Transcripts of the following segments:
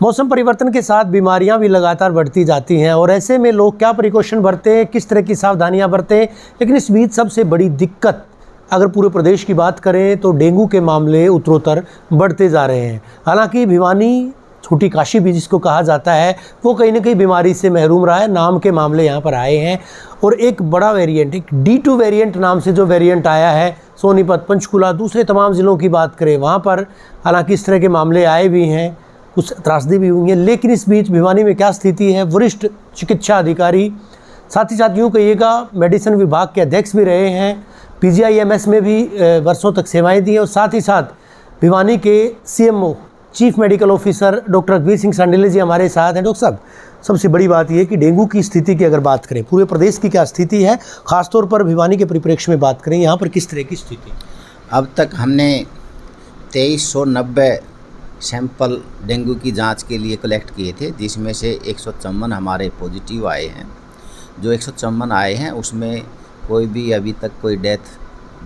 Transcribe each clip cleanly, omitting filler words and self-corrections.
मौसम परिवर्तन के साथ बीमारियां भी लगातार बढ़ती जाती हैं और ऐसे में लोग क्या प्रिकॉशन बरतें, किस तरह की सावधानियां बरतें। लेकिन इस बीच सबसे बड़ी दिक्कत अगर पूरे प्रदेश की बात करें तो डेंगू के मामले उत्तरोत्तर बढ़ते जा रहे हैं। हालांकि भिवानी, छोटी काशी भी जिसको कहा जाता है, वो कहीं ना कहीं बीमारी से महरूम रहा है। नाम के मामले यहाँ पर आए हैं और एक बड़ा वेरिएंट, एक D2 वेरिएंट नाम से जो वेरिएंट आया है, सोनीपत, पंचकुला, दूसरे तमाम ज़िलों की बात करें वहाँ पर हालांकि इस तरह के मामले आए भी हैं, कुछ त्रासदी भी हुई है। लेकिन इस बीच भिवानी में क्या स्थिति है, वरिष्ठ चिकित्सा अधिकारी, साथ ही साथ यूँ कहिएगा मेडिसिन विभाग के अध्यक्ष भी रहे हैं, PGIMS में भी वर्षों तक सेवाएं दी हैं और साथ ही साथ भिवानी के CMO chief medical officer doctor रघुवीर सिंह सांडिल्य जी हमारे साथ हैं। डॉक्टर साहब, सबसे बड़ी बात यह कि डेंगू की स्थिति की अगर बात करें, पूरे प्रदेश की क्या स्थिति है, खासतौर पर भिवानी के परिप्रेक्ष्य में बात करें, यहाँ पर किस तरह की स्थिति? अब तक हमने 2390 सैंपल डेंगू की जांच के लिए कलेक्ट किए थे, जिसमें से 154 हमारे पॉजिटिव आए हैं। जो 154 आए हैं उसमें कोई भी अभी तक कोई डेथ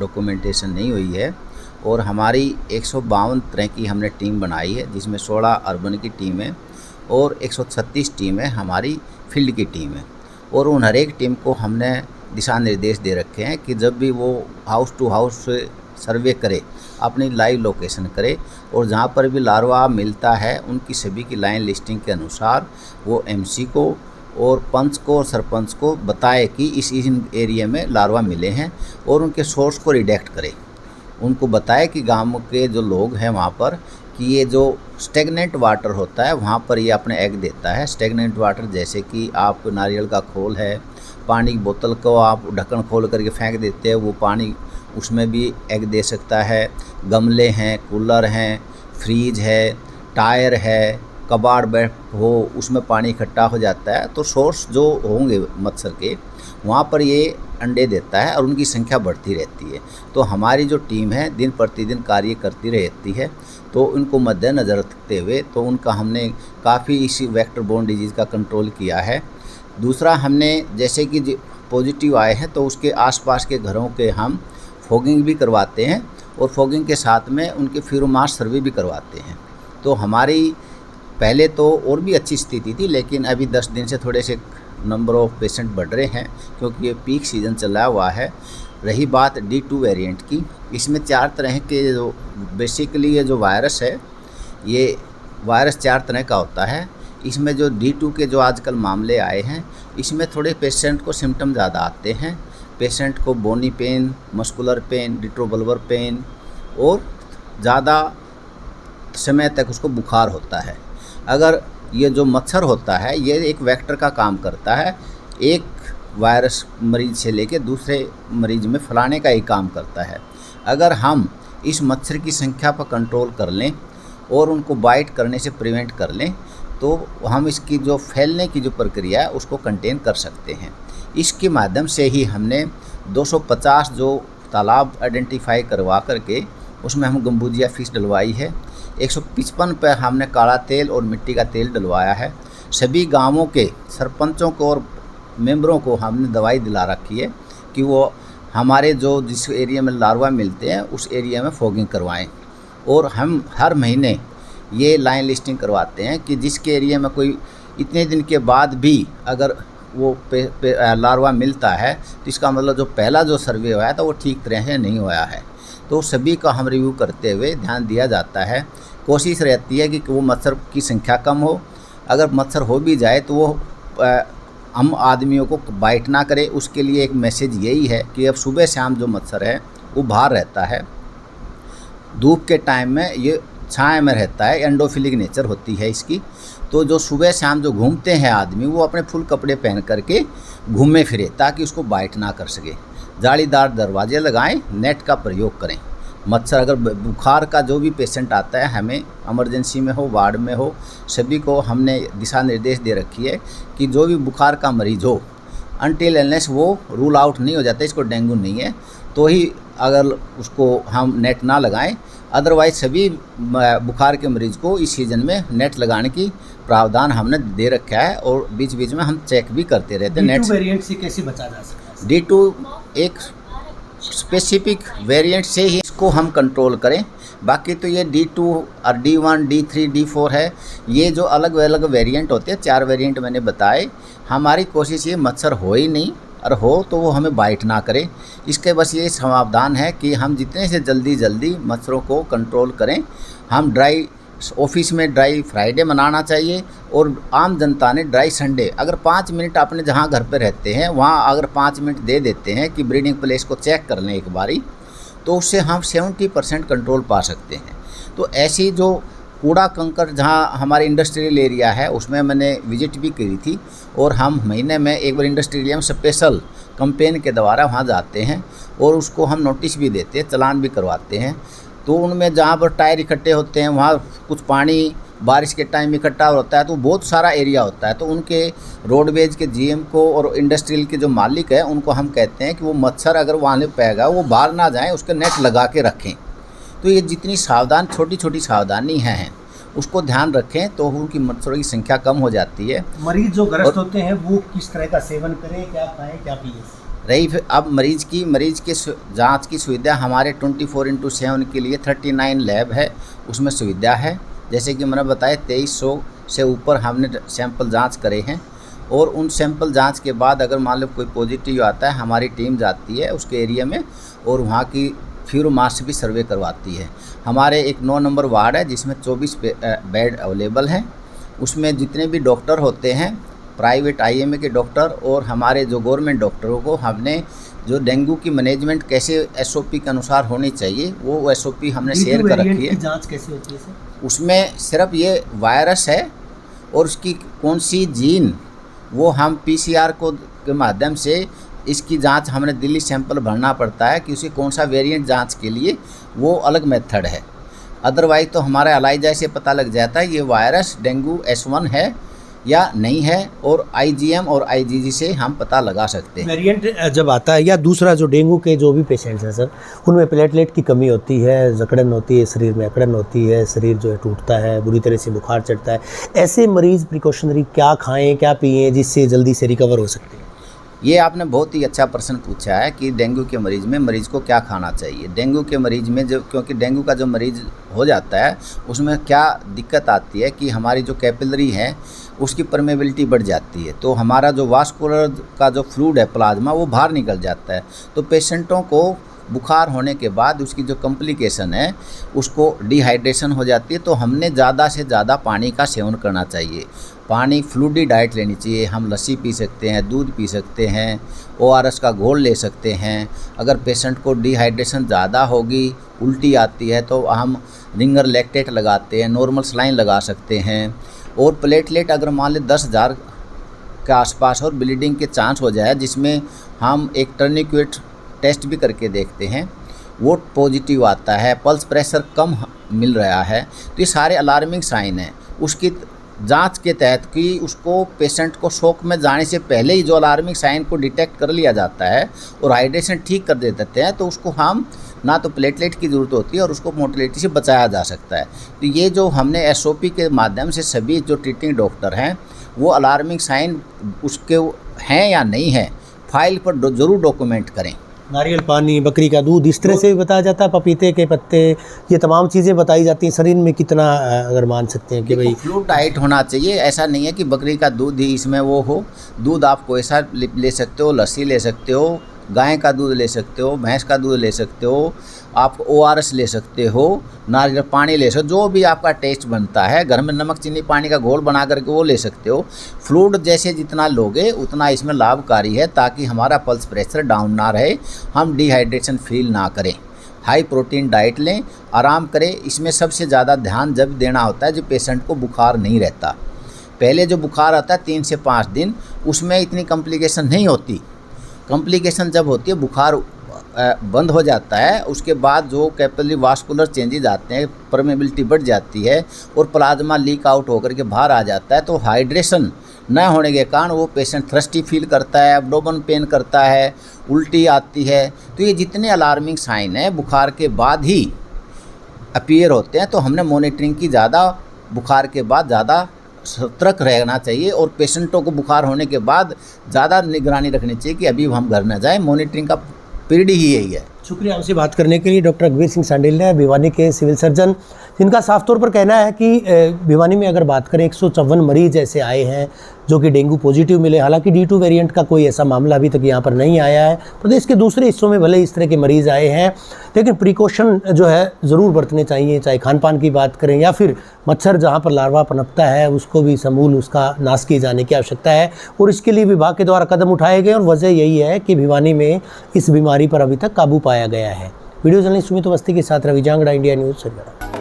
डॉक्यूमेंटेशन नहीं हुई है। और हमारी 152 तरह की हमने टीम बनाई है, जिसमें 16 अर्बन की टीम है और 136 टीम है हमारी फील्ड की टीम है। और उन हर एक टीम को हमने दिशा निर्देश दे रखे हैं कि जब भी वो हाउस टू हाउस सर्वे करे, अपनी लाइव लोकेशन करे और जहाँ पर भी लार्वा मिलता है उनकी सभी की लाइन लिस्टिंग के अनुसार वो MC को और पंच को और सरपंच को बताए कि इस एरिया में लार्वा मिले हैं और उनके सोर्स को रिडेक्ट करे। उनको बताए कि गांव के जो लोग हैं वहाँ पर कि ये जो स्टेगनेंट वाटर होता है वहाँ पर ये अपने एग देता है। स्टेगनेंट वाटर जैसे कि आप नारियल का खोल है, पानी की बोतल को आप ढक्कन खोल करके फेंक देते हैं, वो पानी उसमें भी एग दे सकता है। गमले हैं, कूलर हैं, फ्रीज है, टायर है, कबाड़ बैठ हो उसमें पानी इकट्ठा हो जाता है। तो सोर्स जो होंगे मच्छर के वहाँ पर ये अंडे देता है और उनकी संख्या बढ़ती रहती है। तो हमारी जो टीम है दिन प्रतिदिन कार्य करती रहती है। तो उनको मद्देनज़र रखते हुए तो उनका हमने काफ़ी इसी वेक्टर बोर्न डिजीज़ का कंट्रोल किया है। दूसरा, हमने जैसे कि पॉजिटिव आए हैं तो उसके आसपास के घरों के हम फॉगिंग भी करवाते हैं और फॉगिंग के साथ में उनके फेरोमोन सर्वे भी करवाते हैं। तो हमारी पहले तो और भी अच्छी स्थिति थी, लेकिन अभी 10 दिन से थोड़े से नंबर ऑफ पेशेंट बढ़ रहे हैं क्योंकि ये पीक सीज़न चला हुआ है। रही बात D2 वेरिएंट की, इसमें 4 तरह के जो बेसिकली ये जो वायरस है, ये वायरस 4 तरह का होता है। इसमें जो D2 के जो आजकल मामले आए हैं, इसमें थोड़े पेशेंट को सिम्टम ज़्यादा आते हैं। पेशेंट को बोनी पेन, मस्कुलर पेन, रिट्रोवल्वर पेन और ज़्यादा समय तक उसको बुखार होता है। अगर ये जो मच्छर होता है ये एक वेक्टर का काम करता है, एक वायरस मरीज से लेके दूसरे मरीज में फैलाने का ही काम करता है। अगर हम इस मच्छर की संख्या पर कंट्रोल कर लें और उनको बाइट करने से प्रिवेंट कर लें तो हम इसकी जो फैलने की जो प्रक्रिया है उसको कंटेन कर सकते हैं। इसके माध्यम से ही हमने 250 जो तालाब आइडेंटिफाई करवा करके उसमें हम गंबूजिया फिश डलवाई है। 155 पे हमने काला तेल और मिट्टी का तेल डलवाया है। सभी गांवों के सरपंचों को और मेंबरों को हमने दवाई दिला रखी है कि वो हमारे जो जिस एरिया में लार्वा मिलते हैं उस एरिया में फॉगिंग करवाएं। और हम हर महीने ये लाइन लिस्टिंग करवाते हैं कि जिसके एरिया में कोई इतने दिन के बाद भी अगर वो लार्वा मिलता है तो इसका मतलब जो पहला जो सर्वे हुआ था वो ठीक तरह से नहीं हुआ है। तो सभी का हम रिव्यू करते हुए ध्यान दिया जाता है। कोशिश रहती है कि वो मच्छर की संख्या कम हो। अगर मच्छर हो भी जाए तो वो हम आदमियों को बाइट ना करे। उसके लिए एक मैसेज यही है कि अब सुबह शाम जो मच्छर है वो बाहर रहता है, धूप के टाइम में ये छाया में रहता है, एंडोफिलिक नेचर होती है इसकी। तो जो सुबह शाम जो घूमते हैं आदमी वो अपने फुल कपड़े पहन करके घूमे फिरे ताकि उसको बाइट ना कर सके। जालीदार दरवाजे लगाएं, नेट का प्रयोग करें। मच्छर अगर बुखार का जो भी पेशेंट आता है, हमें इमरजेंसी में हो, वार्ड में हो, सभी को हमने दिशा निर्देश दे रखी है कि जो भी बुखार का मरीज़ हो, अनटिल अनलेस वो रूल आउट नहीं हो जाता इसको डेंगू नहीं है तो ही अगर उसको हम नेट ना लगाएं। अदरवाइज सभी बुखार के मरीज़ को इस सीज़न में नेट लगाने की प्रावधान हमने दे रखा है और बीच बीच में हम चेक भी करते रहते हैं। D2 वेरिएंट से कैसे बचा जा सकता है? D2 एक स्पेसिफिक वेरिएंट से ही इसको हम कंट्रोल करें। बाकी तो ये D2 और D1, D3, D4 है, ये जो अलग अलग वेरिएंट होते हैं, 4 वेरिएंट मैंने बताए। हमारी कोशिश ये मच्छर हो ही नहीं, और हो तो वो हमें बाइट ना करे। इसके बस ये समाधान है कि हम जितने से जल्दी मच्छरों को कंट्रोल करें। हम ड्राई ऑफिस में ड्राई फ्राइडे मनाना चाहिए, और आम जनता ने ड्राई संडे। अगर 5 मिनट अपने जहाँ घर पे रहते हैं वहाँ अगर 5 मिनट दे देते हैं कि ब्रीडिंग प्लेस को चेक कर लें एक बारी, तो उससे हम 70% कंट्रोल पा सकते हैं। तो ऐसी जो कूड़ा कंकर जहाँ हमारे इंडस्ट्रियल एरिया है उसमें मैंने विजिट भी करी थी, और हम महीने में एक बार इंडस्ट्रियल एरिया में स्पेशल कैंपेन के द्वारा वहाँ जाते हैं और उसको हम नोटिस भी देते हैं, चालान भी करवाते हैं। तो उनमें जहाँ पर टायर इकट्ठे होते हैं वहाँ कुछ पानी बारिश के टाइम इकट्ठा होता है, तो बहुत सारा एरिया होता है। तो उनके रोडवेज के जीएम को और इंडस्ट्रियल के जो मालिक है उनको हम कहते हैं कि वो मच्छर अगर वहाँ पेगा वो बाहर ना जाएं, उसके नेट लगा के रखें। तो ये जितनी छोटी छोटी सावधानी हैं उसको ध्यान रखें तो उनकी मच्छरों की संख्या कम हो जाती है। मरीज जो ग्रस्त होते हैं वो किस तरह का सेवन करें, क्या खाएं, क्या पिए? रही फिर अब मरीज की जांच की सुविधा हमारे 24/7 के लिए 39 लैब है, उसमें सुविधा है। जैसे कि मैंने बताया 2300 से ऊपर हमने सैंपल जांच करे हैं, और उन सैंपल जांच के बाद अगर मान लो कोई पॉजिटिव आता है, हमारी टीम जाती है उसके एरिया में और वहाँ की फ्यूरो मास भी सर्वे करवाती है। हमारे एक 9 नंबर वार्ड है जिसमें 24 बेड अवेलेबल हैं। उसमें जितने भी डॉक्टर होते हैं, प्राइवेट IMA के डॉक्टर और हमारे जो गवर्नमेंट डॉक्टरों को हमने जो डेंगू की मैनेजमेंट कैसे SOP के अनुसार होनी चाहिए वो SOP हमने शेयर कर रखी है। जांच कैसे होती है सर? उसमें सिर्फ ये वायरस है और उसकी कौन सी जीन, वो हम PCR को के माध्यम से इसकी जांच हमने दिल्ली सैंपल भरना पड़ता है कि उसे कौन सा वेरिएंट जांच के लिए, वो अलग मेथड है। अदरवाइज तो हमारा एलाइजा से पता लग जाता है ये वायरस डेंगू S1 है या नहीं है, और IgM और IgG से हम पता लगा सकते हैं। वेरिएंट जब आता है, या दूसरा जो डेंगू के जो भी पेशेंट्स हैं सर, उनमें प्लेटलेट की कमी होती है, जकड़न होती है, शरीर में अकड़न होती है, शरीर जो है टूटता है, बुरी तरह से बुखार चढ़ता है, ऐसे मरीज़ प्रिकॉशनरी क्या खाएं, क्या पिएं जिससे जल्दी से रिकवर हो सकते हैं? ये आपने बहुत ही अच्छा प्रश्न पूछा है कि डेंगू के मरीज़ को क्या खाना चाहिए। डेंगू के मरीज़ में जो, क्योंकि डेंगू का जो मरीज़ हो जाता है उसमें क्या दिक्कत आती है कि हमारी जो कैपिलरी है उसकी परमेबिलिटी बढ़ जाती है, तो हमारा जो वास्कुलर का जो फ्लूइड है प्लाज्मा वो बाहर निकल जाता है। तो पेशेंटों को बुखार होने के बाद उसकी जो कॉम्प्लिकेशन है उसको डिहाइड्रेशन हो जाती है। तो हमने ज़्यादा से ज़्यादा पानी का सेवन करना चाहिए, पानी फ्लूइडी डाइट लेनी चाहिए। हम लस्सी पी सकते हैं, दूध पी सकते हैं, ORS का घोल ले सकते हैं। अगर पेशेंट को डिहाइड्रेशन ज़्यादा होगी, उल्टी आती है, तो हम रिंगर लैक्टेट लगाते हैं, नॉर्मल सलाइन लगा सकते हैं। और प्लेटलेट अगर मान लें 10,000 के आसपास और ब्लीडिंग के चांस हो जाए, जिसमें हम एक टर्निक्वेट टेस्ट भी करके देखते हैं, वो पॉजिटिव आता है, पल्स प्रेशर कम मिल रहा है, तो ये सारे अलार्मिंग साइन हैं। उसकी जांच के तहत कि उसको पेशेंट को शॉक में जाने से पहले ही जो अलार्मिंग साइन को डिटेक्ट कर लिया जाता है और हाइड्रेशन ठीक कर देते हैं, तो उसको हम ना तो प्लेटलेट की ज़रूरत होती है और उसको मोर्टेलिटी से बचाया जा सकता है। तो ये जो हमने SOP के माध्यम से सभी जो ट्रीटिंग डॉक्टर हैं वो अलार्मिंग साइन उसके हैं या नहीं है फाइल पर ज़रूर डॉक्यूमेंट करें। नारियल पानी, बकरी का दूध, इस तरह से भी बताया जाता है, पपीते के पत्ते, ये तमाम चीज़ें बताई जाती हैं। शरीर में कितना अगर मान सकते हैं कि भाई फ्लूइड डाइट होना चाहिए। ऐसा नहीं है कि बकरी का दूध ही इसमें वो हो, दूध आप कोई सा ले सकते हो, लस्सी ले सकते हो, गाय का दूध ले सकते हो, भैंस का दूध ले सकते हो, आप ORS ले सकते हो, नारियल पानी ले सकते हो, जो भी आपका टेस्ट बनता है। घर में नमक चीनी पानी का घोल बना करके वो ले सकते हो। फ्लूइड जैसे जितना लोगे उतना इसमें लाभकारी है, ताकि हमारा पल्स प्रेशर डाउन ना रहे, हम डिहाइड्रेशन फील ना करें। हाई प्रोटीन डाइट लें, आराम करें। इसमें सबसे ज़्यादा ध्यान जब देना होता है जब पेशेंट को बुखार नहीं रहता। पहले जो बुखार आता है 3 से 5 दिन, उसमें इतनी कॉम्प्लिकेशन नहीं होती। कॉम्प्लिकेशन जब होती है बुखार बंद हो जाता है, उसके बाद जो कैपिलरी वास्कुलर चेंजेज आते हैं, परमेबिलिटी बढ़ जाती है और प्लाज्मा लीक आउट होकर के बाहर आ जाता है। तो हाइड्रेशन न होने के कारण वो पेशेंट थ्रस्टी फील करता है, एब्डोमेन पेन करता है, उल्टी आती है। तो ये जितने अलार्मिंग साइन हैं बुखार के बाद ही अपीयर होते हैं, तो हमने मॉनिटरिंग की ज़्यादा, बुखार के बाद ज़्यादा सतर्क रहना चाहिए और पेशेंटों को बुखार होने के बाद ज़्यादा निगरानी रखनी चाहिए कि अभी हम घर न जाएं। मॉनिटरिंग का पीरियड ही यही है। शुक्रिया हमसे बात करने के लिए। डॉक्टर अकबर सिंह सांडिल्या, भिवानी के सिविल सर्जन, जिनका साफ तौर पर कहना है कि भिवानी में अगर बात करें 154 मरीज ऐसे आए हैं जो कि डेंगू पॉजिटिव मिले। हालांकि D2 वेरिएंट का कोई ऐसा मामला अभी तक यहाँ पर नहीं आया है। प्रदेश के दूसरे हिस्सों में भले इस तरह के मरीज़ आए हैं, लेकिन प्रिकॉशन जो है ज़रूर बरतने चाहिए, चाहे खान पान की बात करें या फिर मच्छर जहाँ पर लार्वा पनपता है उसको भी समूल उसका नाश किए जाने की आवश्यकता है। और इसके लिए विभाग के द्वारा कदम उठाए गए और वजह यही है कि भिवानी में इस बीमारी पर अभी तक काबू पाया गया है। वीडियो जर्नलिस्ट सुमित अवस्थी के साथ रवि जांगड़ा, इंडिया न्यूज़, सरगढ़ा।